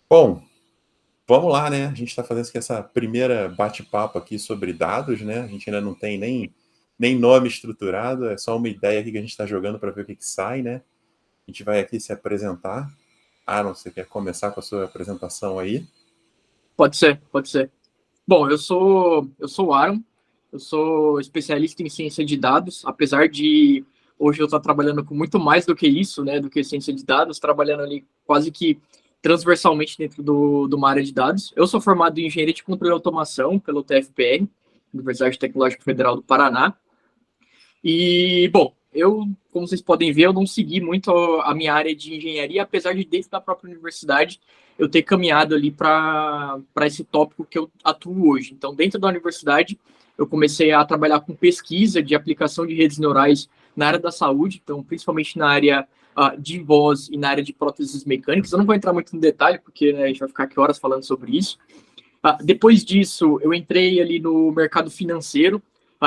Bom, vamos lá, né? A gente está fazendo aqui essa primeira bate-papo aqui sobre dados, né? A gente ainda não tem nem nome estruturado, é só uma ideia aqui que a gente está jogando para ver o que sai, né? A gente vai aqui se apresentar. Aaron, você quer começar com a sua apresentação aí? Pode ser, pode ser. Bom, eu sou o Aaron, eu sou especialista em ciência de dados, apesar de hoje eu estar trabalhando com muito mais do que isso, né, do que ciência de dados, trabalhando ali quase que transversalmente dentro de uma área de dados. Eu sou formado em engenharia de controle e automação pelo TFPR, Universidade Tecnológica Federal do Paraná. E, bom, como vocês podem ver, eu não segui muito a minha área de engenharia, apesar de dentro da própria universidade eu ter caminhado ali para esse tópico que eu atuo hoje. Então, dentro da universidade, eu comecei a trabalhar com pesquisa de aplicação de redes neurais na área da saúde, então, principalmente na área de voz e na área de próteses mecânicas. Eu não vou entrar muito no detalhe, porque né, a gente vai ficar aqui horas falando sobre isso. Depois disso, eu entrei ali no mercado financeiro,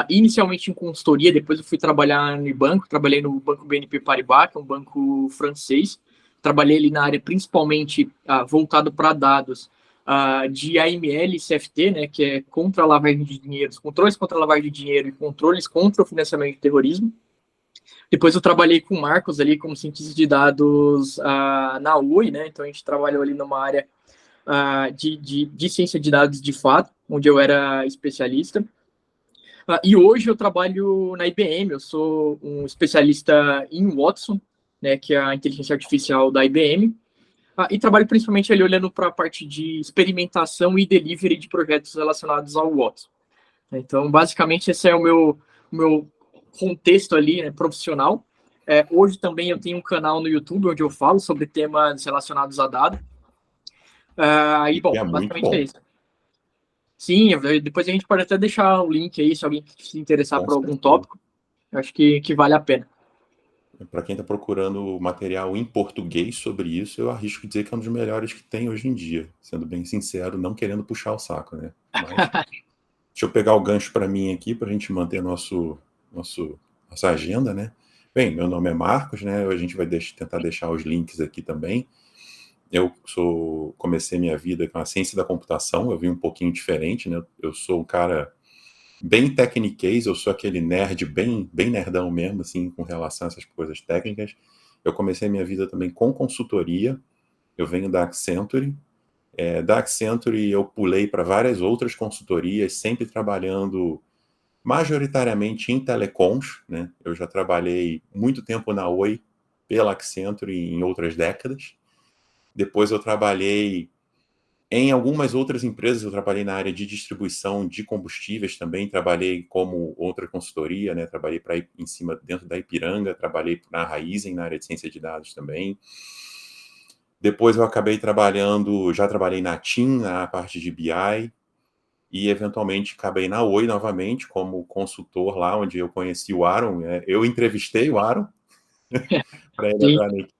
inicialmente em consultoria, depois eu fui trabalhar no banco, trabalhei no Banco BNP Paribas, que é um banco francês. Trabalhei ali na área principalmente voltado para dados de AML e CFT, né, que é contra a lavagem de dinheiro, controles contra a lavagem de dinheiro e controles contra o financiamento de terrorismo. Depois eu trabalhei com o Marcos ali como cientista de dados na UI, né, então a gente trabalhou ali numa área de ciência de dados de fato, onde eu era especialista. E hoje eu trabalho na IBM, eu sou um especialista em Watson, né, que é a inteligência artificial da IBM, e trabalho principalmente ali olhando para a parte de experimentação e delivery de projetos relacionados ao Watson. Então, basicamente, esse é o meu contexto ali, né, profissional. Hoje também eu tenho um canal no YouTube onde eu falo sobre temas relacionados a dados. E, E bom, é muito basicamente é bom, isso. Sim, depois a gente pode até deixar o link aí, se alguém se interessar com por algum certeza. tópico. Eu acho que vale a pena. Para quem está procurando material em português sobre isso, eu arrisco dizer que é um dos melhores que tem hoje em dia, sendo bem sincero, não querendo puxar o saco, né? Mas deixa eu pegar o gancho para mim aqui, para a gente manter nossa agenda, né? Bem, meu nome é Marcos, né? A gente vai tentar deixar os links aqui também. Comecei minha vida com a ciência da computação, eu vim um pouquinho diferente, né? Eu sou um cara bem techniquez, eu sou aquele nerd bem nerdão mesmo, assim, com relação a essas coisas técnicas. Eu comecei minha vida também com consultoria, eu venho da Accenture, da Accenture eu pulei para várias outras consultorias, sempre trabalhando majoritariamente em telecoms, né? Eu já trabalhei muito tempo na Oi, pela Accenture em outras décadas. Depois eu trabalhei em algumas outras empresas, eu trabalhei na área de distribuição de combustíveis também, trabalhei como outra consultoria, né? Trabalhei em cima dentro da Ipiranga, trabalhei na Raizen na área de ciência de dados também. Depois eu acabei trabalhando, já trabalhei na TIM, na parte de BI, e eventualmente acabei na Oi novamente como consultor lá, onde eu conheci o Aaron. Eu entrevistei o Aaron para ele Sim, entrar na equipe.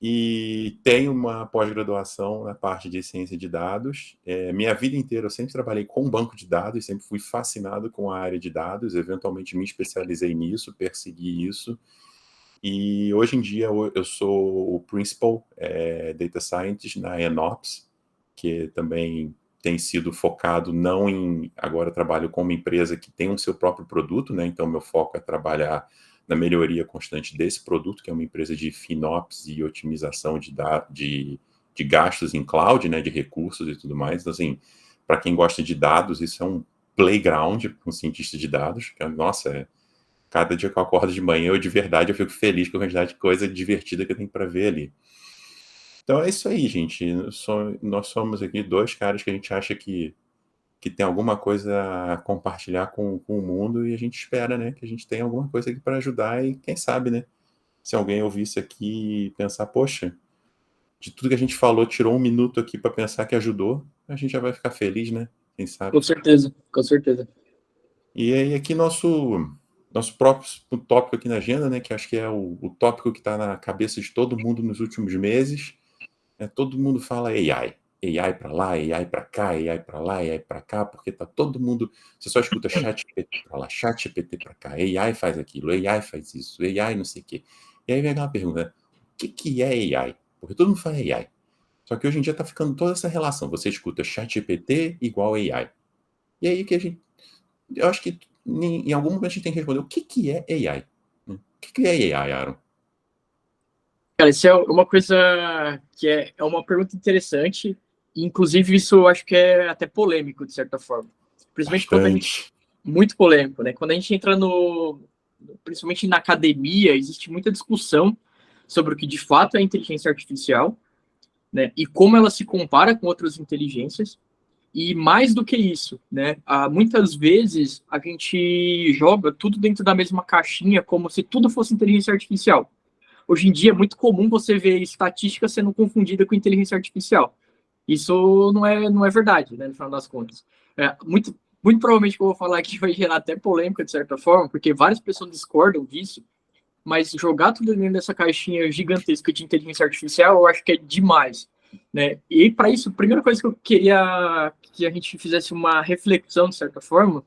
E tenho uma pós-graduação na parte de ciência de dados. Minha vida inteira eu sempre trabalhei com banco de dados, sempre fui fascinado com a área de dados, eventualmente me especializei nisso, persegui isso. E hoje em dia eu sou o Principal Data Scientist na Enops, que também tem sido focado não em... Agora eu trabalho com uma empresa que tem o seu próprio produto, né? Então meu foco é trabalhar na melhoria constante desse produto, que é uma empresa de FinOps e otimização de gastos em cloud, né? De recursos e tudo mais. Então, assim, para quem gosta de dados, isso é um playground para um cientista de dados. Nossa, cada dia que eu acordo de manhã, eu de verdade eu fico feliz com a quantidade de coisa divertida que eu tenho para ver ali. Então é isso aí, gente. Nós somos aqui dois caras que a gente acha que tem alguma coisa a compartilhar com o mundo e a gente espera, né, que a gente tenha alguma coisa aqui para ajudar e quem sabe, né, se alguém ouvir isso aqui e pensar, poxa, de tudo que a gente falou, tirou um minuto aqui para pensar que ajudou, a gente já vai ficar feliz, né? Quem sabe? com certeza, com certeza. E aí aqui nosso próprio tópico aqui na agenda, né, que acho que é o tópico que está na cabeça de todo mundo nos últimos meses, todo mundo fala AI. AI para lá, AI para cá, AI para lá, AI para cá, porque tá todo mundo. Você só escuta chat GPT para lá, chat GPT para cá, AI faz aquilo, AI faz isso, AI não sei o quê. E aí vem aquela pergunta: o que é AI? Porque todo mundo fala AI. Só que hoje em dia está ficando toda essa relação. Você escuta ChatGPT igual AI. E aí que eu acho que em algum momento a gente tem que responder o que é AI. O que é AI, Aaron? Cara, isso é uma coisa que é uma pergunta interessante, e inclusive isso eu acho que é até polêmico, de certa forma. Principalmente quando a gente. Bastante. Muito polêmico, né? Quando a gente entra principalmente na academia, existe muita discussão sobre o que de fato é inteligência artificial, né? E como ela se compara com outras inteligências. E mais do que isso, né? Muitas vezes a gente joga tudo dentro da mesma caixinha, como se tudo fosse inteligência artificial. Hoje em dia é muito comum você ver estatística sendo confundida com inteligência artificial. Isso não é verdade, né, no final das contas. Muito provavelmente o que eu vou falar aqui vai gerar até polêmica, de certa forma, porque várias pessoas discordam disso, mas jogar tudo dentro dessa caixinha gigantesca de inteligência artificial, eu acho que é demais. Né? E para isso, a primeira coisa que eu queria que a gente fizesse uma reflexão, de certa forma,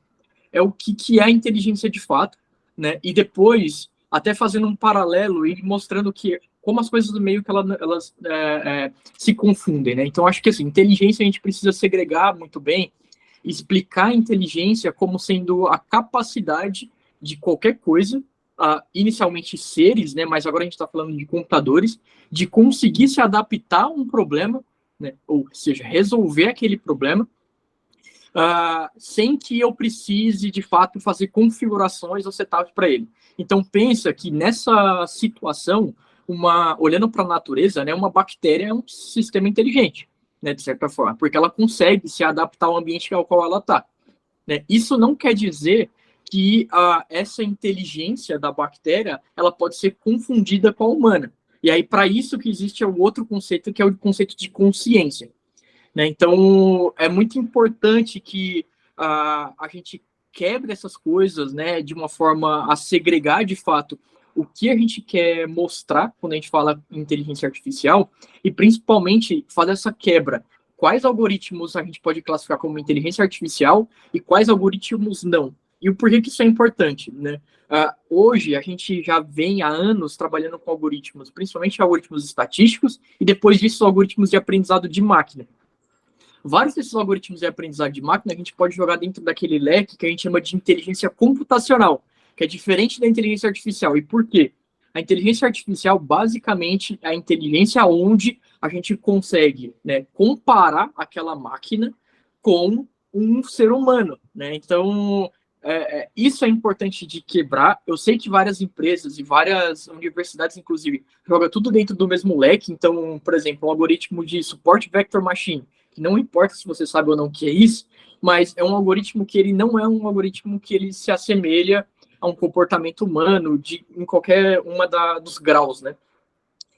é o que é inteligência de fato, né? E depois, até fazendo um paralelo e mostrando que como as coisas do meio que elas se confundem, né? Então, acho que assim, inteligência a gente precisa segregar muito bem, explicar a inteligência como sendo a capacidade de qualquer coisa, inicialmente seres, né? Mas agora a gente está falando de computadores, de conseguir se adaptar a um problema, né? Ou seja, resolver aquele problema sem que eu precise, de fato, fazer configurações ou setups para ele. Então, pensa que nessa situação, olhando para a natureza, né, uma bactéria é um sistema inteligente, né, de certa forma, porque ela consegue se adaptar ao ambiente ao qual ela está. Né? Isso não quer dizer que essa inteligência da bactéria ela pode ser confundida com a humana. E aí, para isso que existe o outro conceito, que é o conceito de consciência. Né? Então, é muito importante que a gente quebre essas coisas, né, de uma forma a segregar de fato o que a gente quer mostrar quando a gente fala em inteligência artificial e principalmente fazer essa quebra. Quais algoritmos a gente pode classificar como inteligência artificial e quais algoritmos não? E o porquê que isso é importante, né? Hoje a gente já vem há anos trabalhando com algoritmos, principalmente algoritmos estatísticos e depois disso algoritmos de aprendizado de máquina. Vários desses algoritmos de aprendizado de máquina a gente pode jogar dentro daquele leque que a gente chama de inteligência computacional, que é diferente da inteligência artificial. E por quê? A inteligência artificial, basicamente, é a inteligência onde a gente consegue, né, comparar aquela máquina com um ser humano. Né? Então, isso é importante de quebrar. Eu sei que várias empresas e várias universidades, inclusive, jogam tudo dentro do mesmo leque. Então, por exemplo, um algoritmo de suporte vector machine, que não importa se você sabe ou não o que é isso, mas é um algoritmo que ele não é um algoritmo que ele se assemelha a um comportamento humano em qualquer dos graus, né?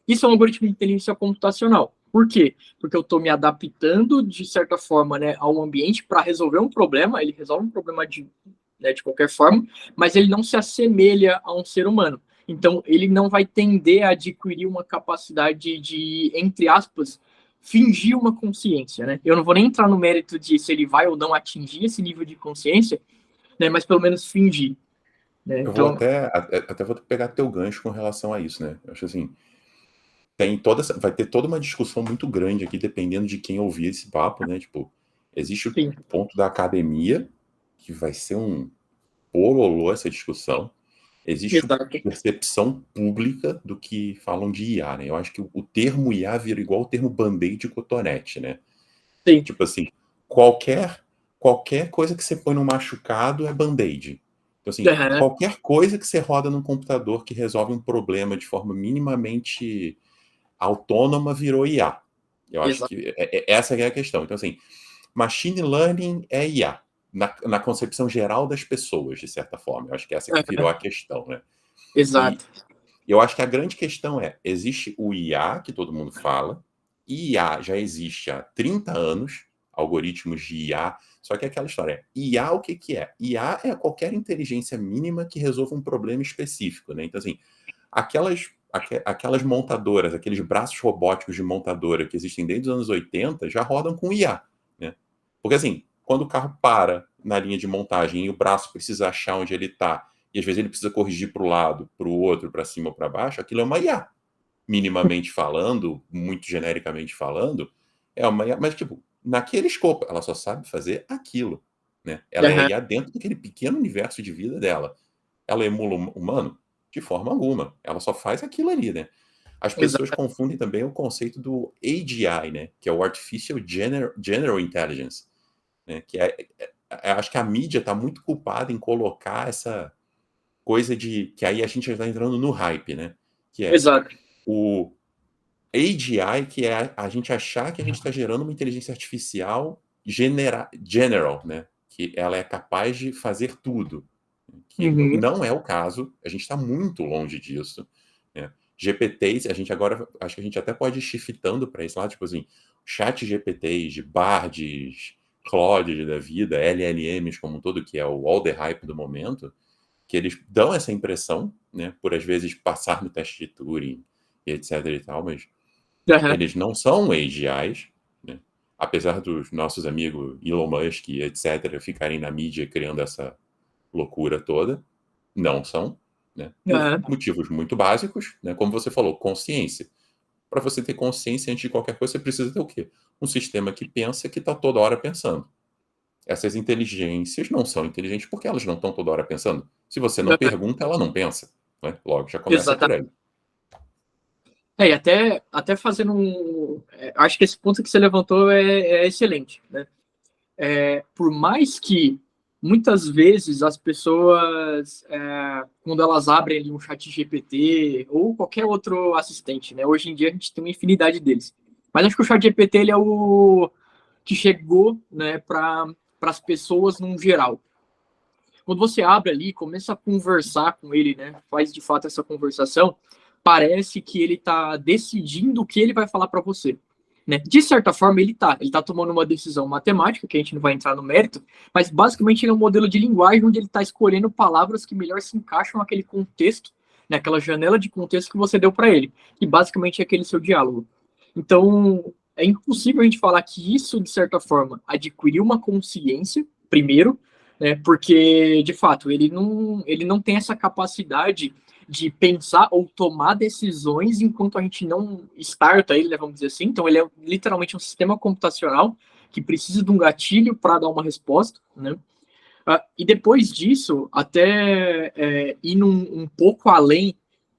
Isso é um algoritmo de inteligência computacional. Por quê? Porque eu estou me adaptando, de certa forma, né, ao ambiente para resolver um problema. Ele resolve um problema de qualquer forma, mas ele não se assemelha a um ser humano. Então, ele não vai tender a adquirir uma capacidade de, entre aspas, fingir uma consciência, né? Eu não vou nem entrar no mérito de se ele vai ou não atingir esse nível de consciência, né? Mas pelo menos fingir, né? Eu vou Então, até vou pegar teu gancho com relação a isso, né? Eu acho assim, vai ter toda uma discussão muito grande aqui, dependendo de quem ouvir esse papo, né? Tipo, existe o sim, ponto da academia, que vai ser um porolô essa discussão. Existe a exato. percepção pública do que falam de IA, né? Eu acho que o termo IA vira igual o termo band-aid e cotonete, né? Sim. Tipo assim, qualquer coisa que você põe no machucado é band-aid. Então, assim, Uhum. qualquer coisa que você roda num computador que resolve um problema de forma minimamente autônoma virou IA. Eu acho Exato. que essa é a questão. Então, assim, machine learning é IA, na concepção geral das pessoas, de certa forma. Eu acho que essa que virou Uhum. a questão, né? E Exato. eu acho que a grande questão existe o IA, que todo mundo fala, e IA já existe há 30 anos, algoritmos de IA, só que é aquela história, IA o que é? IA é qualquer inteligência mínima que resolva um problema específico, né? Então, assim, aquelas montadoras, aqueles braços robóticos de montadora que existem desde os anos 80, já rodam com IA, né? Porque, assim, quando o carro para na linha de montagem e o braço precisa achar onde ele está, e às vezes ele precisa corrigir para o lado, para o outro, para cima ou para baixo, aquilo é uma IA. minimamente falando, muito genericamente falando, mas tipo, naquele escopo, ela só sabe fazer aquilo, né? Ela é Aham. IA dentro daquele pequeno universo de vida dela. Ela emula o humano? De forma alguma. Ela só faz aquilo ali, né? As pessoas Exato. confundem também o conceito do AGI, né? Que é o Artificial General Intelligence, né? Acho que a mídia está muito culpada em colocar essa coisa de que aí a gente já está entrando no hype, né? Que é Exato. o AGI, que é a gente achar que a gente está gerando uma inteligência artificial general, né? Que ela é capaz de fazer tudo. Que Uhum. não é o caso, a gente está muito longe disso, né? GPTs, a gente agora, acho que a gente até pode ir shiftando para isso lá, tipo assim, chat GPTs, Bards, Claude da vida, LLMs como um todo, que é o all the hype do momento, que eles dão essa impressão, né, por às vezes passar no teste de Turing e etc e tal, mas Aham. eles não são AGIs, né? Apesar dos nossos amigos Elon Musk e etc ficarem na mídia criando essa loucura toda, não são, né? Por Aham. motivos muito básicos, né? Como você falou, consciência. Para você ter consciência antes de qualquer coisa, você precisa ter o quê? Um sistema que pensa que está toda hora pensando. Essas inteligências não são inteligentes porque elas não estão toda hora pensando. Se você não Aham. pergunta, ela não pensa, né? Logo, já começa por Exatamente. aí. E até fazendo acho que esse ponto que você levantou é excelente, né? Por mais que muitas vezes as pessoas, quando elas abrem ali um chat GPT ou qualquer outro assistente, né? Hoje em dia a gente tem uma infinidade deles. Mas acho que o chat GPT ele é o que chegou, né, para as pessoas num geral. Quando você abre ali, começa a conversar com ele, né, faz de fato essa conversação, parece que ele está decidindo o que ele vai falar para você. Né? De certa forma, ele tá tomando uma decisão matemática, que a gente não vai entrar no mérito, mas basicamente ele é um modelo de linguagem onde ele está escolhendo palavras que melhor se encaixam naquele contexto, naquela janela de contexto que você deu para ele, que basicamente é aquele seu diálogo. Então, é impossível a gente falar que isso, de certa forma, adquiriu uma consciência, primeiro, né, porque, de fato, ele não tem essa capacidade de pensar ou tomar decisões enquanto a gente não starta ele, né, vamos dizer assim. Então, ele é literalmente um sistema computacional que precisa de um gatilho para dar uma resposta, né? E depois disso, até ir um pouco além,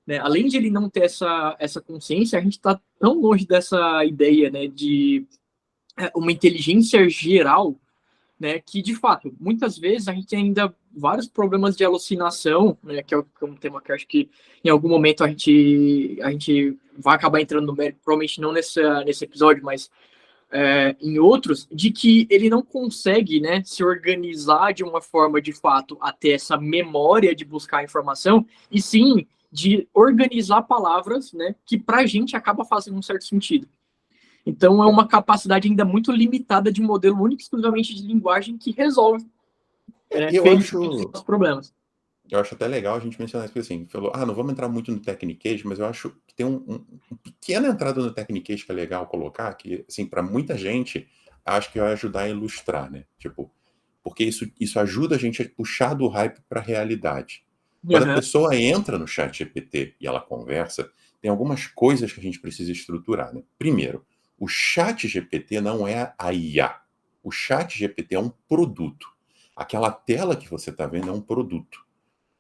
né? Além de ele não ter essa consciência, a gente está tão longe dessa ideia, né, de uma inteligência geral, né, que de fato, muitas vezes a gente tem ainda vários problemas de alucinação, né, que é um tema que eu acho que em algum momento a gente vai acabar entrando no mérito, provavelmente não nesse episódio, mas em outros, de que ele não consegue, né, se organizar de uma forma de fato a ter essa memória de buscar informação, e sim de organizar palavras, né, que para a gente acaba fazendo um certo sentido. Então é uma capacidade ainda muito limitada de um modelo único exclusivamente de linguagem que resolve, E felizmente, os problemas. eu acho até legal a gente mencionar isso, porque assim, falou, não vamos entrar muito no Technication, mas eu acho que tem um pequena entrada no Technication que é legal colocar, que, assim, para muita gente, acho que vai ajudar a ilustrar, né? Tipo, porque isso ajuda a gente a puxar do hype para a realidade. Quando a Uhum. pessoa entra no chat GPT e ela conversa, tem algumas coisas que a gente precisa estruturar, né? Primeiro, o chat GPT não é a IA. O chat GPT é um produto. Aquela tela que você está vendo é um produto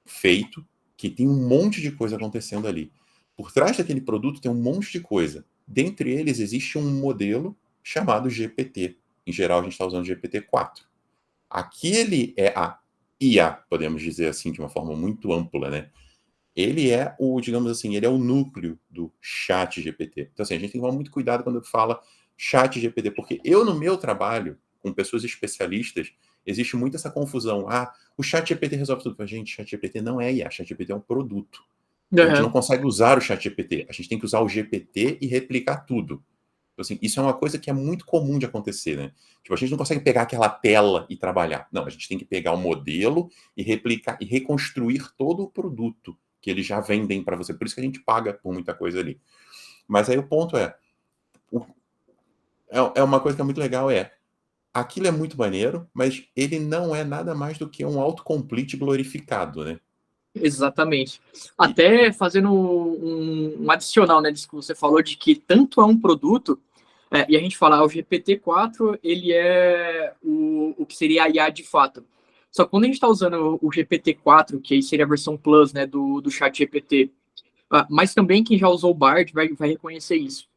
feito que tem um monte de coisa acontecendo ali. Por trás daquele produto tem um monte de coisa. Dentre eles existe um modelo chamado GPT. Em geral, a gente está usando GPT-4. Aquele é a IA, podemos dizer assim, de uma forma muito ampla, né? Ele é o, digamos assim, ele é o núcleo do chat GPT. Então, assim, a gente tem que tomar muito cuidado quando fala chat GPT, porque eu, no meu trabalho, com pessoas especialistas, existe muito essa confusão. O chat GPT resolve tudo. Gente, chat GPT não é IA, chat GPT é um produto. A gente não Uhum. consegue usar o chat GPT, a gente tem que usar o GPT e replicar tudo. Então, assim, isso é uma coisa que é muito comum de acontecer, né? Tipo, a gente não consegue pegar aquela tela e trabalhar. Não, a gente tem que pegar o modelo e replicar e reconstruir todo o produto que eles já vendem para você. Por isso que a gente paga por muita coisa ali. Mas aí o ponto o- é uma coisa que é muito legal, aquilo é muito maneiro, mas ele não é nada mais do que um autocomplete glorificado, né? Exatamente. E, Até fazendo um adicional, né, disso que você falou, de que tanto é um produto, e a gente fala, o GPT-4, ele é o que seria a IA de fato. Só que quando a gente está usando o GPT-4, que aí seria a versão Plus, né, do chat GPT, mas também quem já usou o Bard vai reconhecer isso.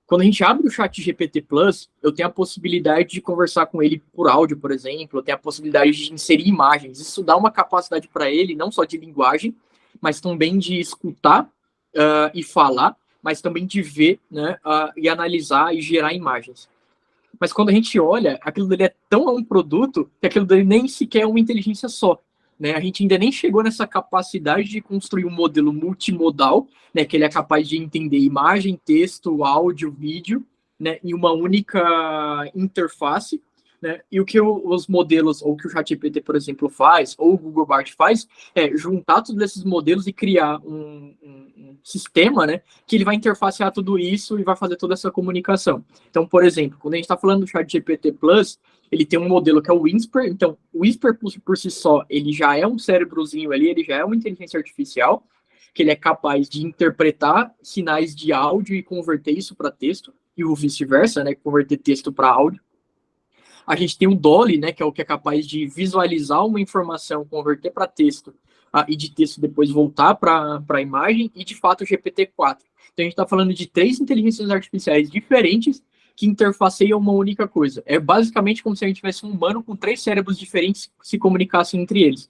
Quando a gente abre o chat GPT Plus, eu tenho a possibilidade de conversar com ele por áudio, por exemplo, eu tenho a possibilidade de inserir imagens. Isso dá uma capacidade para ele, não só de linguagem, mas também de escutar e falar, mas também de ver, né, e analisar e gerar imagens. Mas quando a gente olha, aquilo dele é tão um produto que aquilo dele nem sequer é uma inteligência só. Né? A gente ainda nem chegou nessa capacidade de construir um modelo multimodal, né, que ele é capaz de entender imagem, texto, áudio, vídeo, né, em uma única interface. Né? E o que os modelos, ou o que o ChatGPT, por exemplo, faz, ou o Google Bard faz, é juntar todos esses modelos e criar um sistema, né, que ele vai interfacear tudo isso e vai fazer toda essa comunicação. Então, por exemplo, quando a gente está falando do ChatGPT Plus, ele tem um modelo que é o Whisper. Então, o Whisper por si só, ele já é um cérebrozinho ali, ele já é uma inteligência artificial, que ele é capaz de interpretar sinais de áudio e converter isso para texto, e o vice-versa, né, converter texto para áudio. A gente tem o Dolly, né, que é o que é capaz de visualizar uma informação, converter para texto, e de texto depois voltar para a imagem, e de fato o GPT-4. Então a gente está falando de 3 inteligências artificiais diferentes que interfaceiam uma única coisa. É basicamente como se a gente tivesse um humano com 3 cérebros diferentes que se comunicassem entre eles.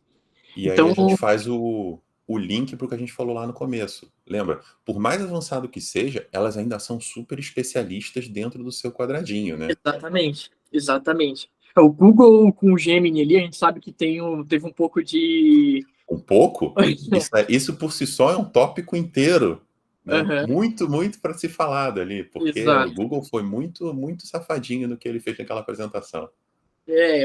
e aí Então, a gente faz o link para o que a gente falou lá no começo. Lembra? Por mais avançado que seja, elas ainda são super especialistas dentro do seu quadradinho, né? exatamente, exatamente. O Google com o Gemini ali, a gente sabe que teve um pouco de. Um pouco, isso por si só é um tópico inteiro, né? Uhum, Muito, muito para se falar ali, porque o exato. Google foi muito, muito safadinho no que ele fez naquela apresentação.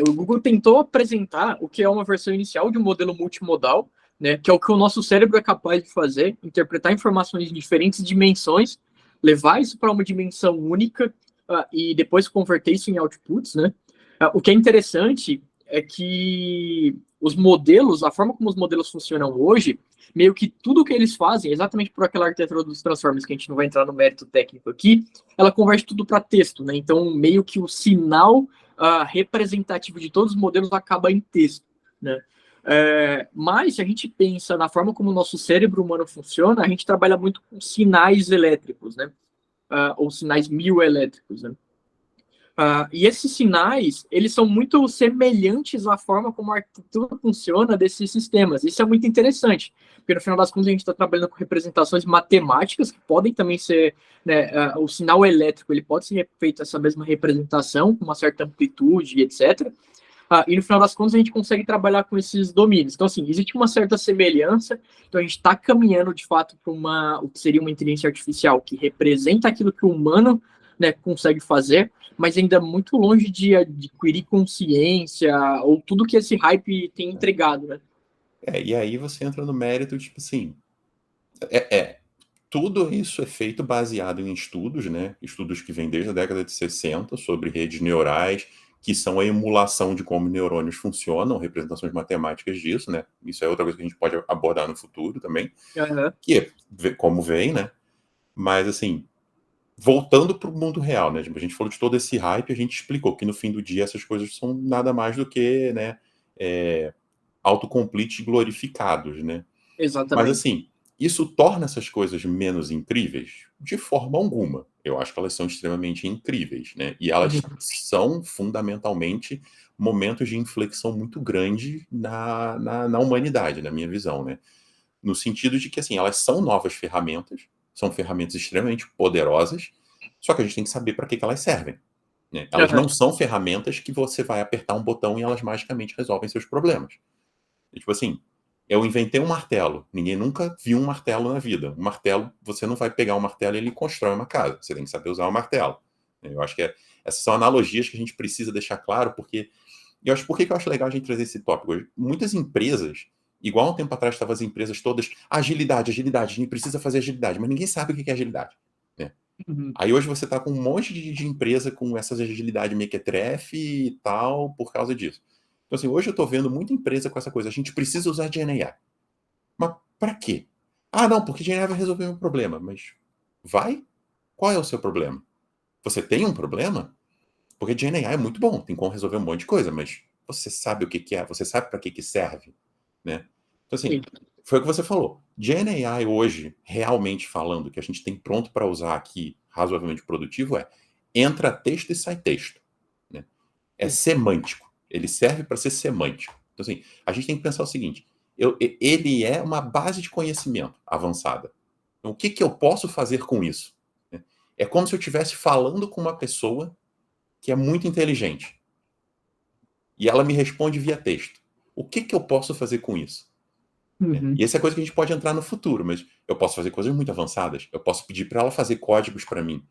O Google tentou apresentar o que é uma versão inicial de um modelo multimodal, né, que é o que o nosso cérebro é capaz de fazer, interpretar informações em diferentes dimensões, levar isso para uma dimensão única e depois converter isso em outputs, né? O que é interessante é que os modelos, a forma como os modelos funcionam hoje, meio que tudo que eles fazem, exatamente por aquela arquitetura dos transformers que a gente não vai entrar no mérito técnico aqui, ela converte tudo para texto, né? Então, meio que o sinal representativo de todos os modelos acaba em texto, né? Mas se a gente pensa na forma como o nosso cérebro humano funciona, a gente trabalha muito com sinais elétricos, né? Ou sinais mioelétricos, né? E esses sinais, eles são muito semelhantes à forma como a arquitetura funciona desses sistemas. Isso é muito interessante, porque no final das contas a gente está trabalhando com representações matemáticas que podem também ser, né, o sinal elétrico, ele pode ser feito essa mesma representação com uma certa amplitude, etc. E no final das contas a gente consegue trabalhar com esses domínios. Então, assim, existe uma certa semelhança, então a gente está caminhando de fato para o que seria uma inteligência artificial que representa aquilo que o humano, né, consegue fazer, mas ainda muito longe de adquirir consciência ou tudo que esse hype tem entregado, né? E aí você entra no mérito, tipo assim, tudo isso é feito baseado em estudos, né? Estudos que vêm desde a década de 60 sobre redes neurais, que são a emulação de como neurônios funcionam, representações matemáticas disso, né? Isso é outra coisa que a gente pode abordar no futuro também, Uhum. que é como vem, né? Mas, assim, voltando para o mundo real, né? Tipo, a gente falou de todo esse hype, a gente explicou que no fim do dia essas coisas são nada mais do que, né, autocomplete glorificados, né? Mas Exatamente. assim, isso torna essas coisas menos incríveis? De forma alguma. Eu acho que elas são extremamente incríveis, né? E elas Uhum. são fundamentalmente momentos de inflexão muito grande na humanidade, na minha visão, né? No sentido de que, assim, elas são novas ferramentas, são ferramentas extremamente poderosas, só que a gente tem que saber para que elas servem, né? Elas Uhum. não são ferramentas que você vai apertar um botão e elas magicamente resolvem seus problemas. E, tipo assim, eu inventei um martelo. Ninguém nunca viu um martelo na vida. Um martelo, você não vai pegar um martelo e ele constrói uma casa. Você tem que saber usar um martelo. Eu acho que essas são analogias que a gente precisa deixar claro, porque eu acho por que eu acho legal a gente trazer esse tópico hoje. Muitas empresas, igual um tempo atrás estavam as empresas todas, agilidade, agilidade, a gente precisa fazer agilidade, mas ninguém sabe o que é agilidade, né? Uhum. Aí hoje você está com um monte de empresa com essas agilidade mequetrefe e tal por causa disso. Então, assim, hoje eu estou vendo muita empresa com essa coisa, a gente precisa usar GenAI. Mas para quê? Ah, não, porque GenAI vai resolver meu problema. Mas vai? Qual é o seu problema? Você tem um problema? Porque GenAI é muito bom, tem como resolver um monte de coisa, mas você sabe o que é? Você sabe para que serve? Né? Então, assim, Sim. foi o que você falou. GenAI hoje, realmente falando, que a gente tem pronto para usar aqui, razoavelmente produtivo, entra texto e sai texto. Né? É Sim. semântico. Ele serve para ser semântico. Então, assim, a gente tem que pensar o seguinte, ele é uma base de conhecimento avançada. Então, o que eu posso fazer com isso? Né? É como se eu estivesse falando com uma pessoa que é muito inteligente. E ela me responde via texto. O que eu posso fazer com isso? Uhum. E essa é coisa que a gente pode entrar no futuro, mas eu posso fazer coisas muito avançadas. Eu posso pedir para ela fazer códigos para mim.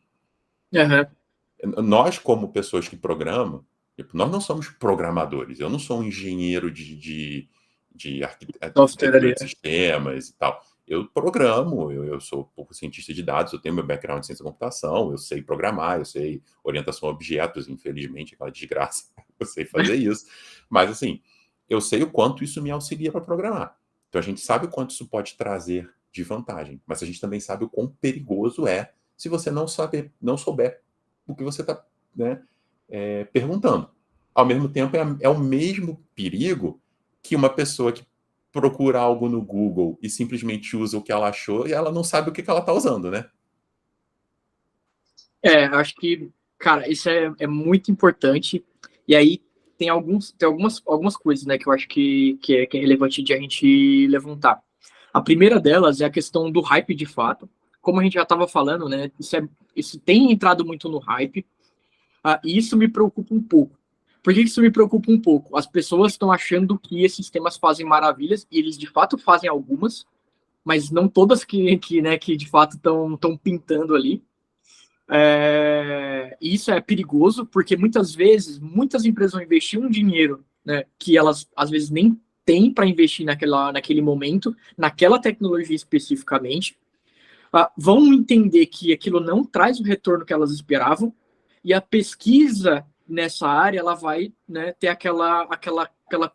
Uhum. Nós, como pessoas que programam, nós não somos programadores. Eu não sou um engenheiro de Software arquitetura ali. de sistemas e tal. Eu programo, eu sou um pouco cientista de dados, eu tenho meu background em ciência da computação, eu sei programar, eu sei orientação a objetos, infelizmente, aquela desgraça, eu sei fazer isso. Mas, assim, eu sei o quanto isso me auxilia para programar. Então, a gente sabe o quanto isso pode trazer de vantagem, mas a gente também sabe o quão perigoso é se você não souber o que você está, né, perguntando. Ao mesmo tempo, é o mesmo perigo que uma pessoa que procura algo no Google e simplesmente usa o que ela achou e ela não sabe o que ela está usando, né? Acho que, cara, isso é muito importante. E aí tem algumas coisas, né, que eu acho que é relevante de a gente levantar. A primeira delas é a questão do hype de fato. Como a gente já estava falando, né, isso tem entrado muito no hype, e isso me preocupa um pouco. Por que isso me preocupa um pouco? As pessoas estão achando que esses sistemas fazem maravilhas, e eles de fato fazem algumas, mas não todas que de fato estão pintando ali. E isso é perigoso, porque muitas vezes, muitas empresas vão investir um dinheiro, né, que elas às vezes nem têm para investir naquele momento, naquela tecnologia especificamente, vão entender que aquilo não traz o retorno que elas esperavam, e a pesquisa nessa área ela vai, né, ter aquela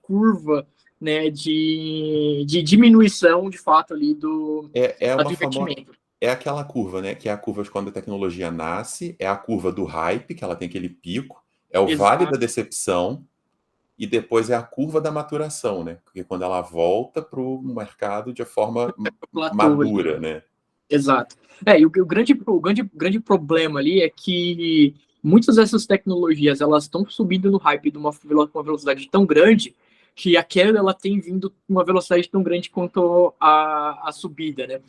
curva, né, de diminuição de fato ali do investimento. É aquela curva, né? Que é a curva de quando a tecnologia nasce, é a curva do hype, que ela tem aquele pico, é o vale da Exato. decepção, e depois é a curva da maturação, né? Porque quando ela volta para o mercado de forma Platô ali. madura, né? Exato. E o grande problema ali é que muitas dessas tecnologias elas estão subindo no hype de uma velocidade tão grande que a queda ela tem vindo com uma velocidade tão grande quanto a subida, né?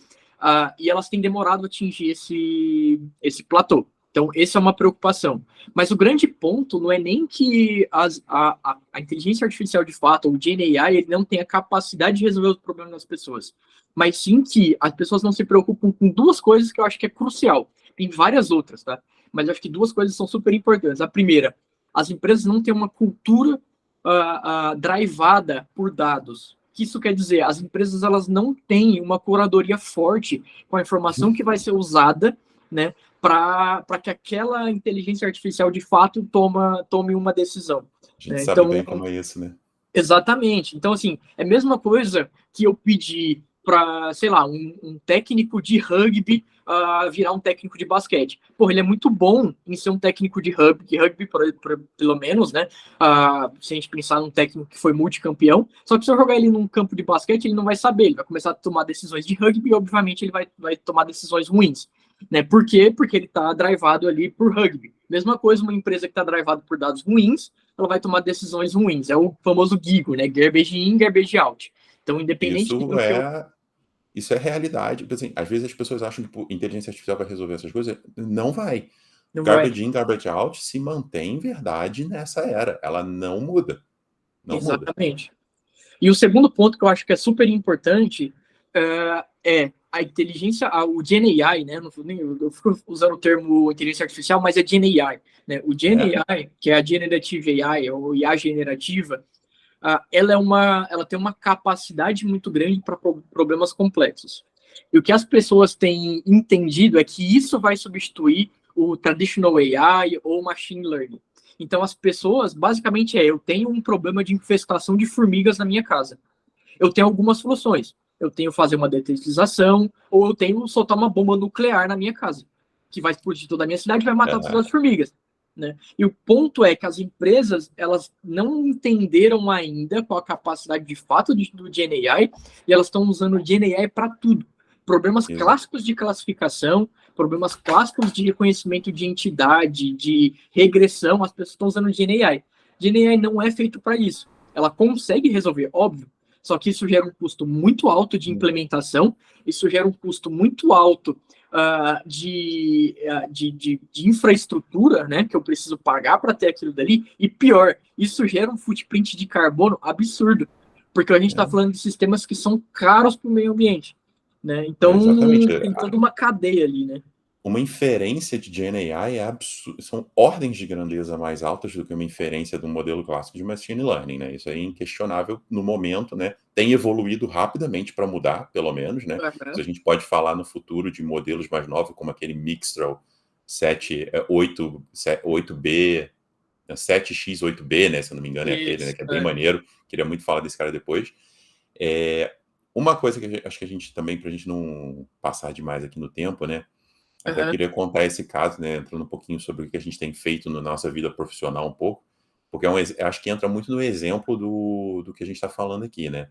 E elas têm demorado a atingir esse platô. Então, essa é uma preocupação. Mas o grande ponto não é nem que a inteligência artificial de fato, ou o GenAI, ele não tem a capacidade de resolver os problemas das pessoas, mas sim que as pessoas não se preocupam com duas coisas que eu acho que é crucial. Tem várias outras, tá? Mas eu acho que duas coisas são super importantes. A primeira, as empresas não têm uma cultura drivada por dados. O que isso quer dizer? As empresas elas não têm uma curadoria forte com a informação que vai ser usada, né, para que aquela inteligência artificial de fato tome uma decisão. A gente Né? sabe Então, bem como é isso, né? exatamente. Então, assim, é a mesma coisa que eu pedir para, sei lá, um técnico de rugby virar um técnico de basquete. Porra, ele é muito bom em ser um técnico de rugby pelo menos, né? Se a gente pensar num técnico que foi multicampeão, só que se eu jogar ele num campo de basquete, ele não vai saber, ele vai começar a tomar decisões de rugby e, obviamente, ele vai tomar decisões ruins. Né? Por quê? Porque ele está drivado ali por rugby. Mesma coisa, uma empresa que está drivada por dados ruins, ela vai tomar decisões ruins. É o famoso GIGO, né? Garbage in, garbage out. Então, independente Isso do que eu... isso é realidade. Porque, assim, às vezes as pessoas acham que inteligência artificial vai resolver essas coisas. Não vai. Não vai. Garbage in, garbage out se mantém verdade nessa era. Ela não muda. Não muda. Exatamente. E o segundo ponto que eu acho que é super importante é a inteligência, o GenAI, né? Eu fico usando o termo inteligência artificial, mas é GenAI. Né? O GenAI, que é a Generative AI, ou IA generativa, ela tem uma capacidade muito grande para problemas complexos. E o que as pessoas têm entendido é que isso vai substituir o traditional AI ou machine learning. Então, as pessoas, basicamente, eu tenho um problema de infestação de formigas na minha casa. Eu tenho algumas soluções. eu tenho fazer uma detetização, ou eu tenho soltar uma bomba nuclear na minha casa, que vai explodir toda a minha cidade e vai matar todas as formigas. Né? E o ponto é que as empresas, elas não entenderam ainda qual a capacidade de fato do GenAI, e elas estão usando o GenAI para tudo. Problemas clássicos de classificação, problemas clássicos de reconhecimento de entidade, de regressão, as pessoas estão usando o GenAI. GenAI não é feito para isso. Ela consegue resolver, óbvio, só que isso gera um custo muito alto de implementação, isso gera um custo muito alto de infraestrutura, né, que eu preciso pagar para ter aquilo dali, e pior, isso gera um footprint de carbono absurdo, porque a gente está falando de sistemas que são caros para o meio ambiente, né? Então tem toda uma cadeia ali, né? Uma inferência de GenAI são ordens de grandeza mais altas do que uma inferência de um modelo clássico de machine learning, né? Isso aí é inquestionável no momento, né? Tem evoluído rapidamente para mudar, pelo menos, né? Isso a gente pode falar no futuro de modelos mais novos, como aquele Mixtral 8B, 7X8B, né? Se eu não me engano, é aquele, né? Que é bem maneiro. Queria muito falar desse cara depois. Uma coisa que acho que a gente também, para a gente não passar demais aqui no tempo, né? Até queria contar esse caso, né, entrando um pouquinho sobre o que a gente tem feito na nossa vida profissional um pouco, porque acho que entra muito no exemplo do que a gente está falando aqui, né?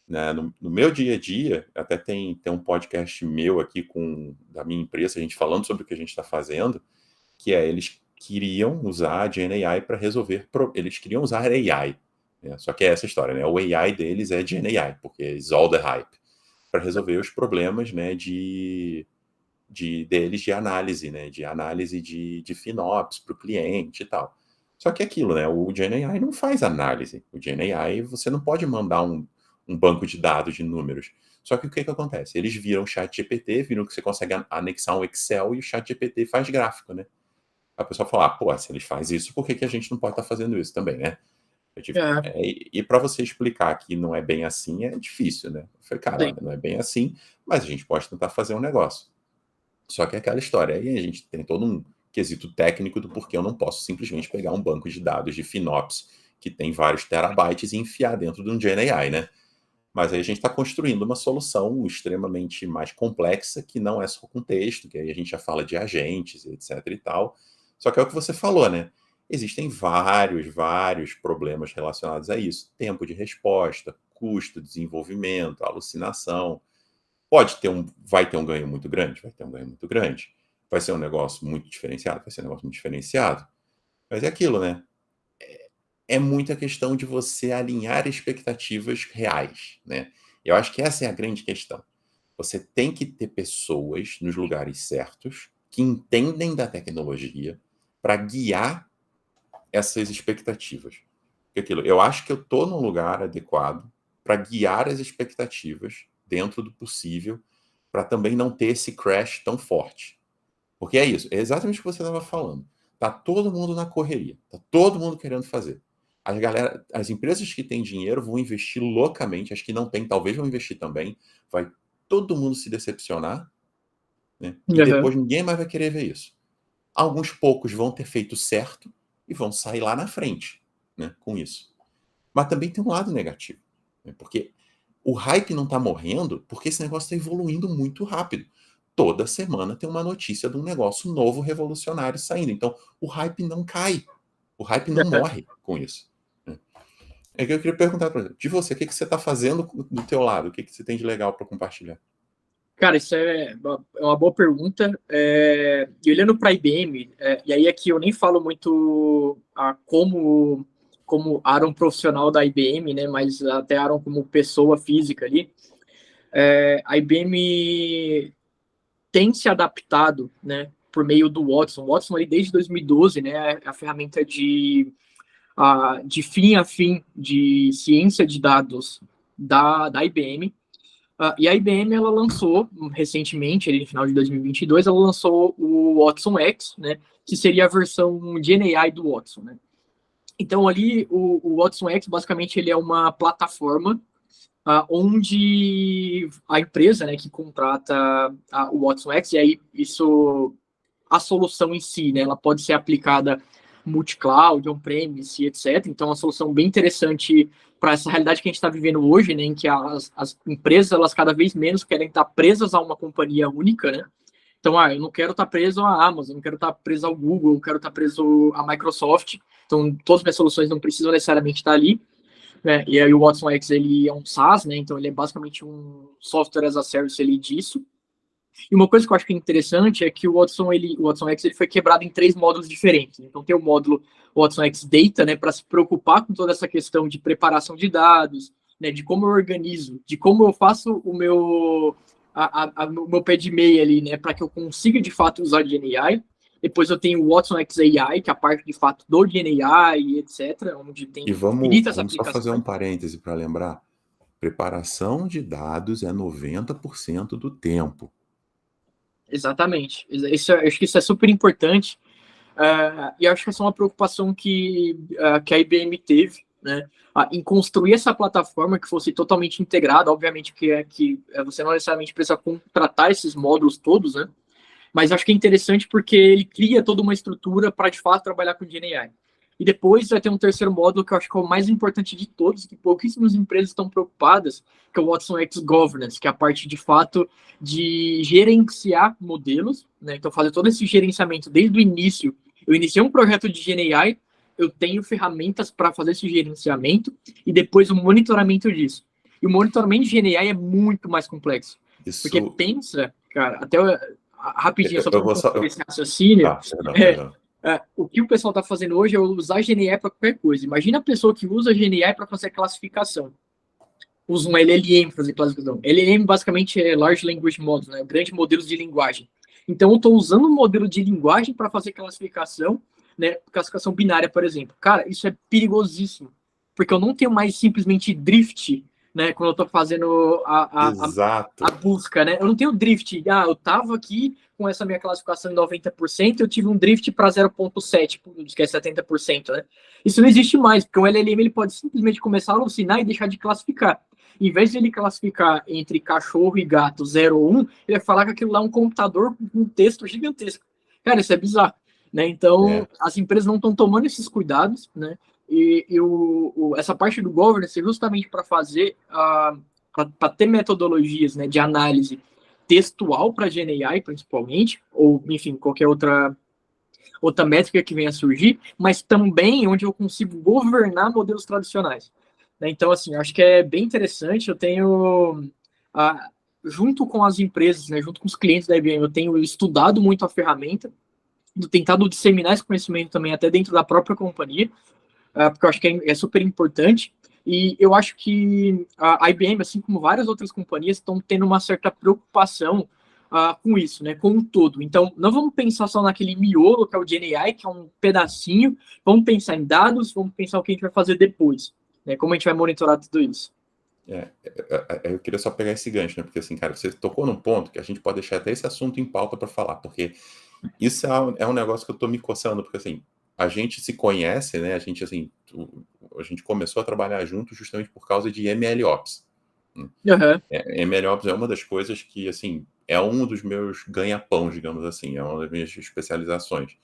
No meu dia a dia, até tem um podcast meu aqui da minha empresa, a gente falando sobre o que a gente está fazendo, que eles queriam usar a GenAI para resolver, eles queriam usar AI, né? Só que é essa história, né? O AI deles é GenAI, porque is all the hype, para resolver os problemas, né, deles de análise, né? De análise de FinOps para o cliente e tal. Só que aquilo, né? O GenAI não faz análise. O GenAI, você não pode mandar um banco de dados de números. Só que o que acontece? Eles viram o ChatGPT, viram que você consegue anexar um Excel e o ChatGPT faz gráfico, né? A pessoa fala, pô, se eles fazem isso, por que a gente não pode estar fazendo isso também, né? E para você explicar que não é bem assim, é difícil, né? Eu falei, cara, olha, não é bem assim, mas a gente pode tentar fazer um negócio. Só que é aquela história, aí a gente tem todo um quesito técnico do porquê eu não posso simplesmente pegar um banco de dados de FinOps que tem vários terabytes e enfiar dentro de um GenAI, né? Mas aí a gente está construindo uma solução extremamente mais complexa, que não é só com texto, que aí a gente já fala de agentes, etc e tal. Só que é o que você falou, né? Existem vários problemas relacionados a isso. Tempo de resposta, custo, desenvolvimento, alucinação. Vai ter um ganho muito grande? Vai ter um ganho muito grande. Vai ser um negócio muito diferenciado? Vai ser um negócio muito diferenciado. Mas é aquilo, né? É muita questão de você alinhar expectativas reais, né? Eu acho que essa é a grande questão. Você tem que ter pessoas nos lugares certos que entendem da tecnologia para guiar essas expectativas. Eu acho que eu estou num lugar adequado para guiar as expectativas dentro do possível, para também não ter esse crash tão forte. Porque é isso, é exatamente o que você estava falando. Tá todo mundo na correria, tá todo mundo querendo fazer. As empresas que têm dinheiro vão investir loucamente, as que não têm, talvez vão investir também. Vai todo mundo se decepcionar, né? E depois ninguém mais vai querer ver isso. Alguns poucos vão ter feito certo e vão sair lá na frente, né, com isso. Mas também tem um lado negativo, né? Porque o hype não está morrendo porque esse negócio está evoluindo muito rápido. Toda semana tem uma notícia de um negócio novo, revolucionário saindo. Então, o hype não cai. O hype não morre com isso. É que eu queria perguntar para você, de você, o que você está fazendo do teu lado? O que você tem de legal para compartilhar? Cara, isso é uma boa pergunta. E olhando para a IBM, e aí aqui eu nem falo muito como Aaron profissional da IBM, né, mas até Aaron como pessoa física ali. A IBM tem se adaptado, né, por meio do Watson. O Watson ali desde 2012, né, é a ferramenta de fim a fim de ciência de dados da IBM. E a IBM ela lançou recentemente, ali no final de 2022, ela lançou o Watson X, né, que seria a versão GenAI do Watson, né? Então ali o Watson X basicamente ele é uma plataforma onde a empresa, né, que contrata o Watson X, e aí a solução em si, né, ela pode ser aplicada multi-cloud, on-premise, etc. Então, é uma solução bem interessante para essa realidade que a gente está vivendo hoje, né, em que as empresas, elas cada vez menos querem estar presas a uma companhia única, né? Então, eu não quero estar preso à Amazon, não quero estar preso ao Google, não quero estar preso à Microsoft. Então, todas as minhas soluções não precisam necessariamente estar ali, né? E aí o Watson X, ele é um SaaS, né? Então, ele é basicamente um software as a service ali disso. E uma coisa que eu acho que é interessante é que o Watson X ele foi quebrado em 3 módulos diferentes. Então tem o módulo Watson X Data, né, para se preocupar com toda essa questão de preparação de dados, né, de como eu organizo, de como eu faço o o meu pé de meia ali, né, para que eu consiga de fato usar GenAI. Depois eu tenho o Watson X AI, que é a parte de fato do GenAI e etc, onde tem E infinitas vamos só fazer aplicações. um parêntese para lembrar. Preparação de dados é 90% do tempo. Exatamente. Acho que isso é super importante. E acho que essa é uma preocupação que a IBM teve, né, em construir essa plataforma que fosse totalmente integrada. Obviamente que você não necessariamente precisa contratar esses módulos todos, né, mas acho que é interessante porque ele cria toda uma estrutura para, de fato, trabalhar com GenAI. E depois vai ter um terceiro módulo que eu acho que é o mais importante de todos, que pouquíssimas empresas estão preocupadas, que é o Watson X Governance, que é a parte, de fato, de gerenciar modelos, né? Então, fazer todo esse gerenciamento desde o início. Eu iniciei um projeto de GenAI, eu tenho ferramentas para fazer esse gerenciamento e depois o monitoramento disso. E o monitoramento de GenAI é muito mais complexo. Porque Isso. pensa, cara, até rapidinho, só Eu para vou só. concluir esse raciocínio, Tá, perdão, é, perdão. o que o pessoal está fazendo hoje é usar GNI para qualquer coisa. Imagina a pessoa que usa GNI para fazer classificação. Usa um LLM para fazer classificação. LLM basicamente é Large Language Models, né? Grandes modelos de linguagem. Então eu estou usando um modelo de linguagem para fazer classificação, né? Classificação binária, por exemplo. Cara, isso é perigosíssimo. Porque eu não tenho mais simplesmente drift, né? Quando eu estou fazendo a Exato. busca, né? Eu não tenho drift. Eu tava aqui com essa minha classificação em 90%, eu tive um drift para 0,7, que é 70%, né? Isso não existe mais, porque o LLM ele pode simplesmente começar a alucinar e deixar de classificar. Em vez de ele classificar entre cachorro e gato 0 ou 1, ele vai falar que aquilo lá é um computador com um texto gigantesco. Cara, isso é bizarro, né? Então, É. as empresas não estão tomando esses cuidados, né? Essa parte do governance é justamente para fazer para ter metodologias, né, de análise textual para GenAI, principalmente, ou, enfim, qualquer outra métrica que venha a surgir, mas também onde eu consigo governar modelos tradicionais. Né? Então, assim, acho que é bem interessante. Eu tenho, junto com as empresas, né, junto com os clientes da IBM, eu tenho estudado muito a ferramenta, tentado disseminar esse conhecimento também até dentro da própria companhia, porque eu acho que é super importante. E eu acho que a IBM, assim como várias outras companhias, estão tendo uma certa preocupação com isso, né, com o todo. Então, não vamos pensar só naquele miolo, que é o GenAI, que é um pedacinho, vamos pensar em dados, vamos pensar o que a gente vai fazer depois, né, como a gente vai monitorar tudo isso. Eu queria só pegar esse gancho, né? Porque assim, cara, você tocou num ponto que a gente pode deixar até esse assunto em pauta para falar, porque isso é um negócio que eu tô me coçando, porque assim, a gente se conhece, né? A gente assim, a gente começou a trabalhar junto justamente por causa de MLOps. Né? Uhum. MLOps é uma das coisas que, assim, é um dos meus ganha-pãos, digamos assim, é uma das minhas especializações.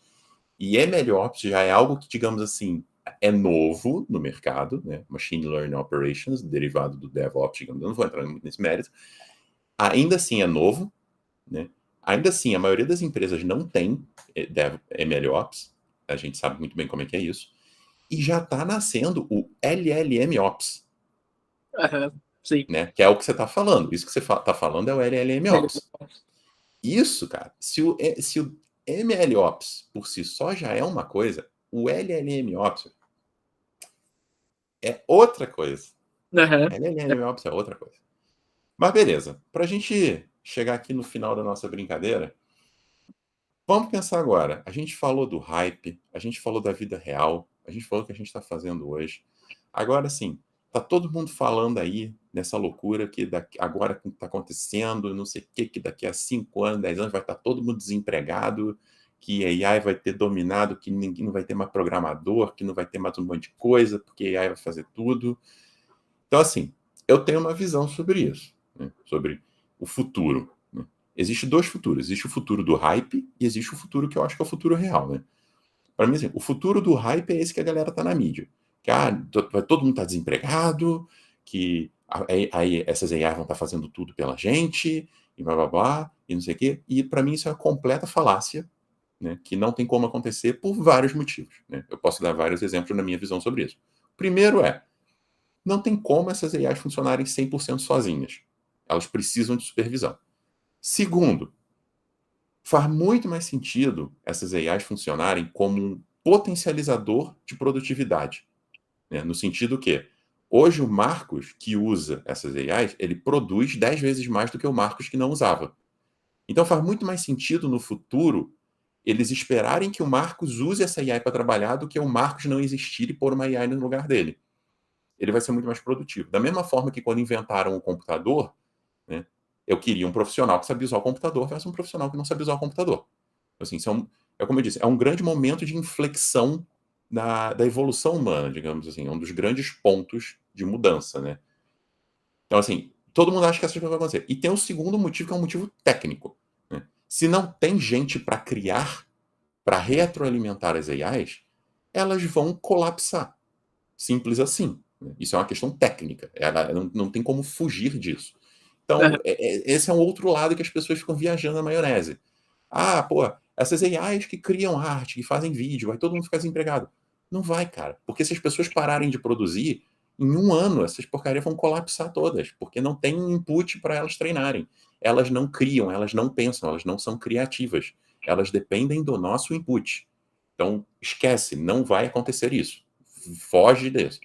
E MLOps já é algo que, digamos assim, é novo no mercado, né? Machine Learning Operations, derivado do DevOps, digamos, eu não vou entrar muito nesse mérito. Ainda assim é novo, né? Ainda assim, a maioria das empresas não tem MLOps, a gente sabe muito bem como é que é isso, e já está nascendo o LLMOps, Uhum. Sim. né? Que é o que você está falando. Isso que você está falando é o LLMOps. Isso, cara, se o MLOps por si só já é uma coisa, o LLMOps é outra coisa. Uhum. LLMOps é outra coisa. Mas beleza, para a gente chegar aqui no final da nossa brincadeira, vamos pensar agora. A gente falou do hype, a gente falou da vida real, a gente falou o que a gente está fazendo hoje. Agora sim, tá todo mundo falando aí nessa loucura que agora que está acontecendo, não sei o que daqui a 5 anos, 10 anos vai estar todo mundo desempregado, que a AI vai ter dominado, que ninguém não vai ter mais programador, que não vai ter mais um monte de coisa, porque a AI vai fazer tudo. Então, assim, eu tenho uma visão sobre isso, né? Sobre o futuro. Né? Existem 2 futuros. Existe o futuro do hype e existe o futuro que eu acho que é o futuro real. Né? Para mim, assim, o futuro do hype é esse que a galera tá na mídia. que todo mundo está desempregado, que aí essas AI vão estar fazendo tudo pela gente, e blá blá blá, e não sei o quê. E para mim isso é uma completa falácia, né, que não tem como acontecer por vários motivos, né? Eu posso dar vários exemplos na minha visão sobre isso. Primeiro não tem como essas AIs funcionarem 100% sozinhas. Elas precisam de supervisão. Segundo, faz muito mais sentido essas AIs funcionarem como um potencializador de produtividade, né? No sentido que hoje o Marcos, que usa essas AIs, ele produz 10 vezes mais do que o Marcos que não usava. Então faz muito mais sentido no futuro eles esperarem que o Marcos use essa AI para trabalhar do que o Marcos não existir e pôr uma AI no lugar dele. Ele vai ser muito mais produtivo. Da mesma forma que quando inventaram o computador, né, eu queria um profissional que sabia usar o computador versus um profissional que não sabia usar o computador. Assim, como eu disse, é um grande momento de inflexão da evolução humana, digamos assim, é um dos grandes pontos de mudança, né? Então, assim, todo mundo acha que essas coisas vão acontecer. E tem o segundo motivo, que é um motivo técnico, né? Se não tem gente para criar, para retroalimentar as AIs, elas vão colapsar. Simples assim. Isso é uma questão técnica. Ela não tem como fugir disso. Então, esse é um outro lado que as pessoas ficam viajando na maionese. Pô, essas AIs que criam arte, que fazem vídeo, vai todo mundo ficar desempregado. Não vai, cara. Porque se as pessoas pararem de produzir, em um ano essas porcarias vão colapsar todas, porque não tem input para elas treinarem. Elas não criam, elas não pensam, elas não são criativas. Elas dependem do nosso input. Então, esquece, não vai acontecer isso. Foge disso.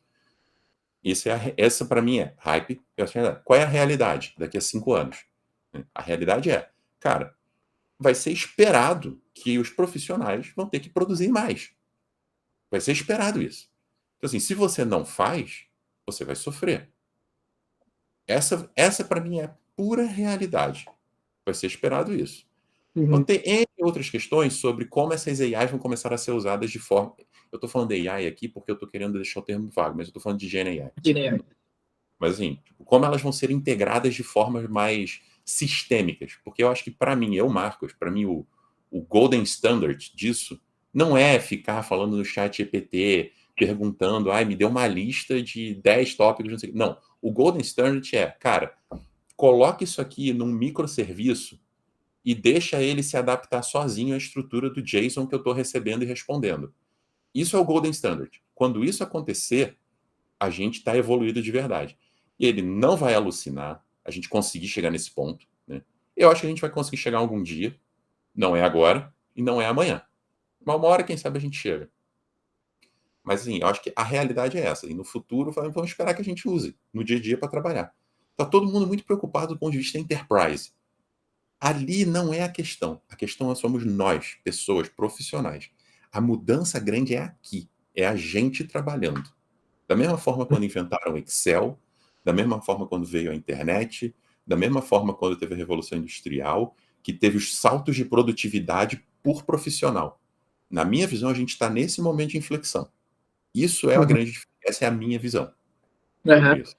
Essa para mim é hype. Qual é a realidade daqui a 5 anos? A realidade cara, vai ser esperado que os profissionais vão ter que produzir mais. Vai ser esperado isso. Então, assim, se você não faz, você vai sofrer. Essa para mim é a pura realidade. Vai ser esperado isso. Então, tem N outras questões sobre como essas AIs vão começar a ser usadas de forma... Eu estou falando de AI aqui porque eu estou querendo deixar o termo vago, mas eu estou falando de Gen AI. Mas, assim, como elas vão ser integradas de formas mais sistêmicas. Porque eu acho que, para mim, Marcos, para mim, o golden standard disso não é ficar falando no chat GPT, perguntando, me deu uma lista de 10 tópicos, não sei. Não, o golden standard cara, coloque isso aqui num microserviço e deixa ele se adaptar sozinho à estrutura do JSON que eu estou recebendo e respondendo. Isso é o golden standard. Quando isso acontecer, a gente está evoluído de verdade. E ele não vai alucinar a gente conseguir chegar nesse ponto, né? Eu acho que a gente vai conseguir chegar algum dia, não é agora e não é amanhã. Mas uma hora, quem sabe, a gente chega. Mas, assim, eu acho que a realidade é essa. E no futuro, vamos esperar que a gente use no dia a dia para trabalhar. Está todo mundo muito preocupado do ponto de vista enterprise. Ali não é a questão. A questão somos nós, pessoas, profissionais. A mudança grande é aqui. É a gente trabalhando. Da mesma forma quando inventaram o Excel, da mesma forma quando veio a internet, da mesma forma quando teve a Revolução Industrial, que teve os saltos de produtividade por profissional. Na minha visão, a gente está nesse momento de inflexão. Isso é a grande diferença. Essa é a minha visão sobre isso.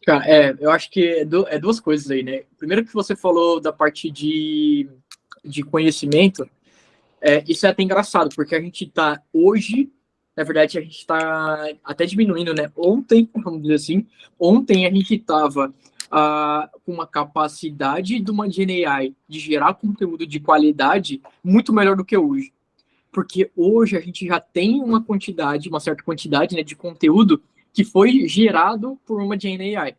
Cara, eu acho que é duas coisas aí, né? Primeiro que você falou da parte de conhecimento, isso é até engraçado, porque a gente tá hoje, na verdade, a gente tá até diminuindo, né? Ontem, vamos dizer assim, ontem a gente tava com uma capacidade de uma GenAI de gerar conteúdo de qualidade muito melhor do que hoje. Porque hoje a gente já tem uma certa quantidade, né, de conteúdo que foi gerado por uma GenAI.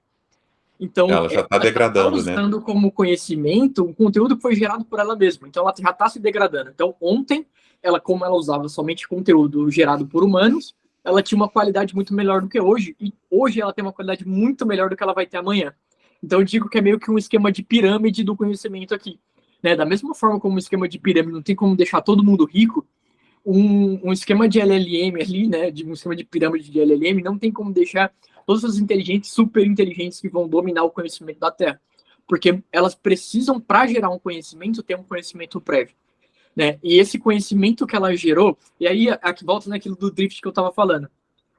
Então, ela já está degradando, tá usando como conhecimento um conteúdo que foi gerado por ela mesma. Então, ela já está se degradando. Então, ontem, como ela usava somente conteúdo gerado por humanos, ela tinha uma qualidade muito melhor do que hoje. E hoje ela tem uma qualidade muito melhor do que ela vai ter amanhã. Então, eu digo que é meio que um esquema de pirâmide do conhecimento aqui. Né? Da mesma forma como um esquema de pirâmide não tem como deixar todo mundo rico, um esquema de LLM ali, né, um esquema de pirâmide de LLM, não tem como deixar todas as inteligentes, super inteligentes que vão dominar o conhecimento da Terra. Porque elas precisam, para gerar um conhecimento, ter um conhecimento prévio. Né? E esse conhecimento que ela gerou, e aí aqui volta naquilo do drift que eu estava falando.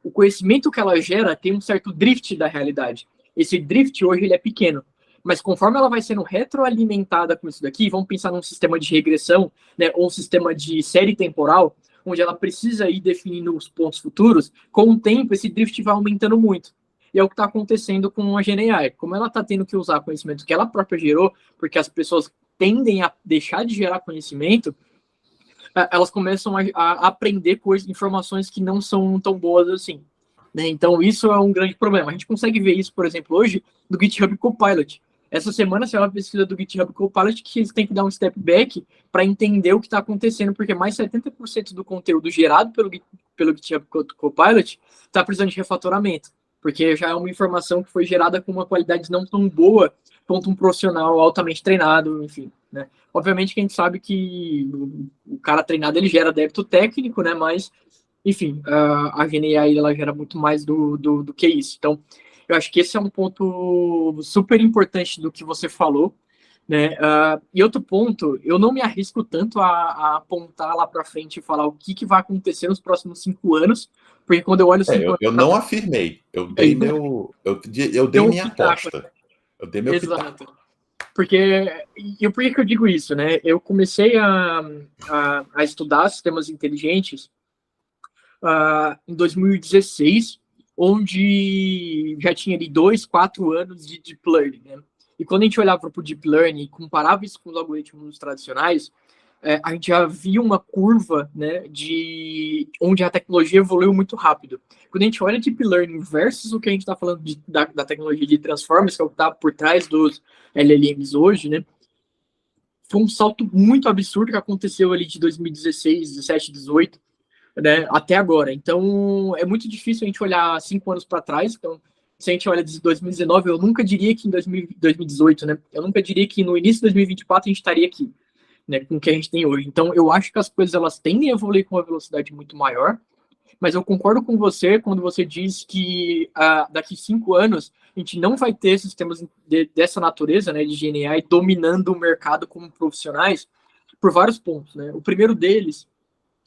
O conhecimento que ela gera tem um certo drift da realidade. Esse drift hoje ele é pequeno. Mas conforme ela vai sendo retroalimentada com isso daqui, vamos pensar num sistema de regressão, né, ou um sistema de série temporal, onde ela precisa ir definindo os pontos futuros, com o tempo esse drift vai aumentando muito. E é o que está acontecendo com a GenAI. Como ela está tendo que usar conhecimento que ela própria gerou, porque as pessoas tendem a deixar de gerar conhecimento, elas começam a aprender coisas, informações que não são tão boas assim. Né? Então, isso é um grande problema. A gente consegue ver isso, por exemplo, hoje, do GitHub Copilot. Essa semana saiu uma pesquisa do GitHub Copilot que eles têm que dar um step back para entender o que está acontecendo, porque mais 70% do conteúdo gerado pelo GitHub Copilot está precisando de refatoramento, porque já é uma informação que foi gerada com uma qualidade não tão boa quanto um profissional altamente treinado, enfim. Né? Obviamente que a gente sabe que o cara treinado ele gera débito técnico, né? Mas, enfim, a GenAI ela gera muito mais do que isso. Então, eu acho que esse é um ponto super importante do que você falou, né? E outro ponto, eu não me arrisco tanto a apontar lá para frente e falar o que vai acontecer nos próximos 5 anos, porque quando eu olho 5 anos... Eu não afirmei, eu dei minha aposta. Eu dei meu Exato. pitaco. Por que eu digo isso, né? Eu comecei a estudar sistemas inteligentes em 2016, onde já tinha ali 2, 4 anos de Deep Learning, né? E quando a gente olhava para o Deep Learning e comparava isso com os algoritmos tradicionais, a gente já via uma curva, né, onde a tecnologia evoluiu muito rápido. Quando a gente olha Deep Learning versus o que a gente está falando da tecnologia de Transformers, que é o que está por trás dos LLMs hoje, né, foi um salto muito absurdo que aconteceu ali de 2016, 17, 18, né, até agora. Então, é muito difícil a gente olhar 5 anos para trás. Então, se a gente olha de 2019, eu nunca diria que em 2018, né, eu nunca diria que no início de 2024 a gente estaria aqui, né, com o que a gente tem hoje. Então, eu acho que as coisas elas tendem a evoluir com uma velocidade muito maior, mas eu concordo com você quando você diz que daqui 5 anos a gente não vai ter sistemas dessa natureza, né, de GenAI dominando o mercado como profissionais por vários pontos. Né? O primeiro deles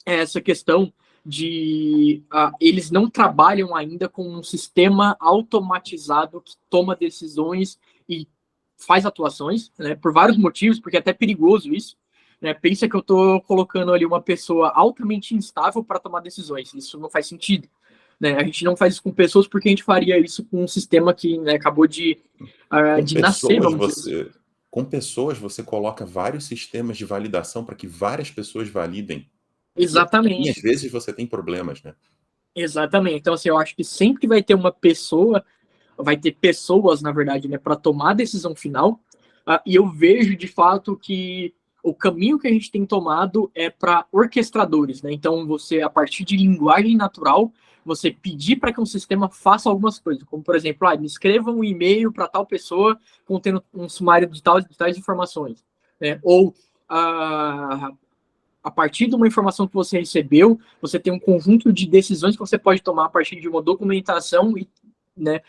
é essa questão de eles não trabalham ainda com um sistema automatizado que toma decisões e faz atuações, né, por vários motivos, porque é até perigoso isso. Né? Pensa que eu estou colocando ali uma pessoa altamente instável para tomar decisões. Isso não faz sentido. Né? A gente não faz isso com pessoas porque a gente faria isso com um sistema que, né, acabou de nascer. Com pessoas, você coloca vários sistemas de validação para que várias pessoas validem. Exatamente. E às vezes você tem problemas, né? Exatamente. Então, assim, eu acho que sempre vai ter uma pessoa, vai ter pessoas, na verdade, né, para tomar a decisão final. E eu vejo, de fato, que o caminho que a gente tem tomado é para orquestradores, né? Então, você, a partir de linguagem natural, você pedir para que um sistema faça algumas coisas, como, por exemplo, me escreva um e-mail para tal pessoa contendo um sumário de tais informações. Né? Ou, a partir de uma informação que você recebeu, você tem um conjunto de decisões que você pode tomar a partir de uma documentação e, né,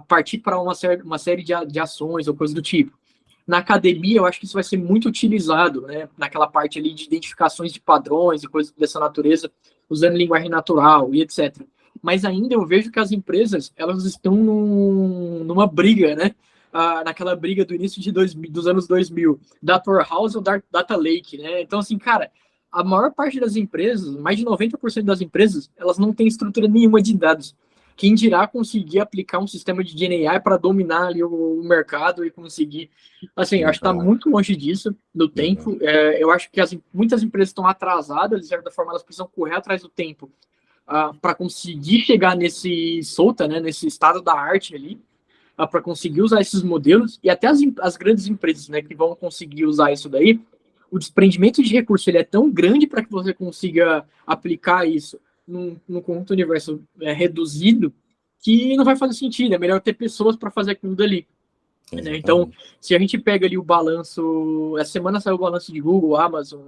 partir para uma série de ações ou coisas do tipo. Na academia, eu acho que isso vai ser muito utilizado, né, naquela parte ali de identificações de padrões e coisas dessa natureza, usando linguagem natural e etc. Mas ainda eu vejo que as empresas, elas estão numa briga, né, naquela briga do início dos anos 2000, Data Warehouse ou Data Lake, né? Então, assim, cara, a maior parte das empresas, mais de 90% das empresas, elas não têm estrutura nenhuma de dados. Quem dirá conseguir aplicar um sistema de GenAI para dominar ali o mercado e conseguir... Assim, eu acho que está muito longe disso, do tempo. Eu acho que muitas empresas estão atrasadas, de certa forma, elas precisam correr atrás do tempo para conseguir chegar nesse estado da arte ali, para conseguir usar esses modelos, e até as grandes empresas, né, que vão conseguir usar isso daí, o desprendimento de recurso ele é tão grande para que você consiga aplicar isso num conjunto universo reduzido que não vai fazer sentido. É melhor ter pessoas para fazer aquilo dali. Né? Então, se a gente pega ali o balanço... Essa semana saiu o balanço de Google, Amazon,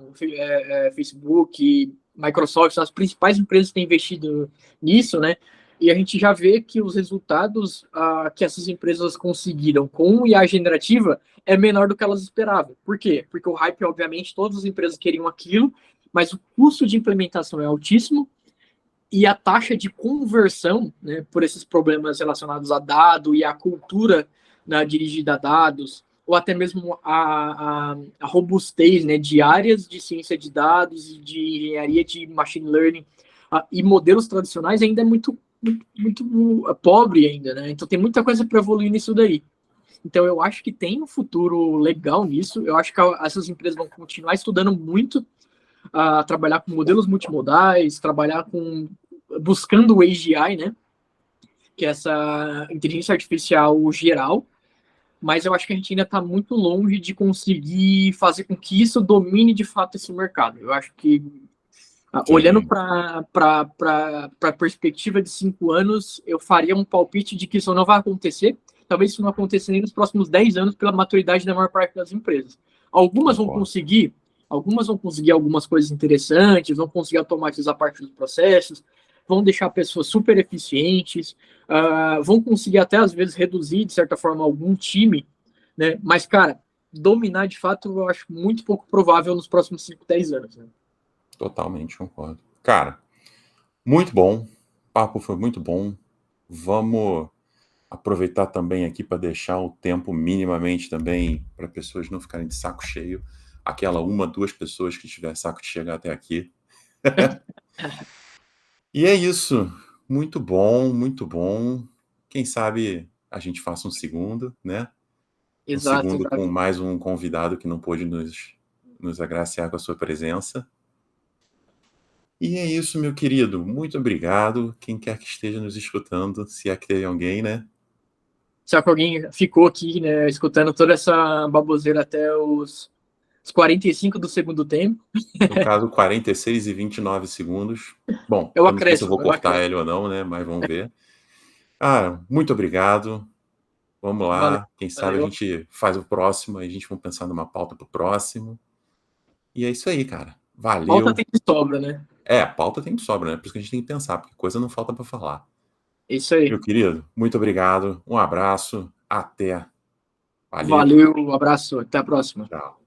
Facebook, Microsoft, as principais empresas que têm investido nisso, né? E a gente já vê que os resultados que essas empresas conseguiram com IA generativa é menor do que elas esperavam. Por quê? Porque o hype, obviamente, todas as empresas queriam aquilo, mas o custo de implementação é altíssimo e a taxa de conversão, né, por esses problemas relacionados a dado e a cultura dirigida a dados, ou até mesmo a robustez, né, de áreas de ciência de dados e de engenharia de machine learning e modelos tradicionais ainda é muito pobre ainda, né? Então tem muita coisa para evoluir nisso daí. Então eu acho que tem um futuro legal nisso. Eu acho que essas empresas vão continuar estudando muito a trabalhar com modelos multimodais, buscando o AGI, né? Que é essa inteligência artificial geral, mas eu acho que a gente ainda está muito longe de conseguir fazer com que isso domine de fato esse mercado. Eu acho que, olhando para a perspectiva de 5 anos, eu faria um palpite de que isso não vai acontecer. Talvez isso não aconteça nem nos próximos 10 anos pela maturidade da maior parte das empresas. Algumas vão conseguir algumas coisas interessantes, vão conseguir automatizar parte dos processos, vão deixar pessoas super eficientes, vão conseguir até, às vezes, reduzir, de certa forma, algum time, né? Mas, cara, dominar, de fato, eu acho muito pouco provável nos próximos 5, 10 anos. Né? Totalmente concordo. Cara, muito bom. O papo foi muito bom. Vamos aproveitar também aqui para deixar o tempo minimamente também para pessoas não ficarem de saco cheio. Aquela 1, 2 pessoas que tiver saco de chegar até aqui. E é isso. Muito bom, muito bom. Quem sabe a gente faça um segundo, né? Exato, um segundo exato. com mais um convidado que não pôde nos agraciar com a sua presença. E é isso, meu querido. Muito obrigado. Quem quer que esteja nos escutando, se é que tem alguém, né? Se alguém ficou aqui, né, escutando toda essa baboseira até os 45 do segundo tempo. No caso, 46 e 29 segundos. Bom, Eu eu não sei se eu acresço, vou cortar ele ou não, né? Mas vamos ver. Ah, muito obrigado. Vamos Valeu, lá. Quem sabe a valeu. gente faz o próximo, aí a gente vai pensar numa pauta pro próximo. E é isso aí, cara. Falta Valeu. tem de sobra, né? É, a pauta tem de sobra, né? Por isso que a gente tem que pensar, porque coisa não falta para falar. Isso aí. Meu querido, muito obrigado. Um abraço. Até. Valeu. Valeu, um abraço, até a próxima. Tchau.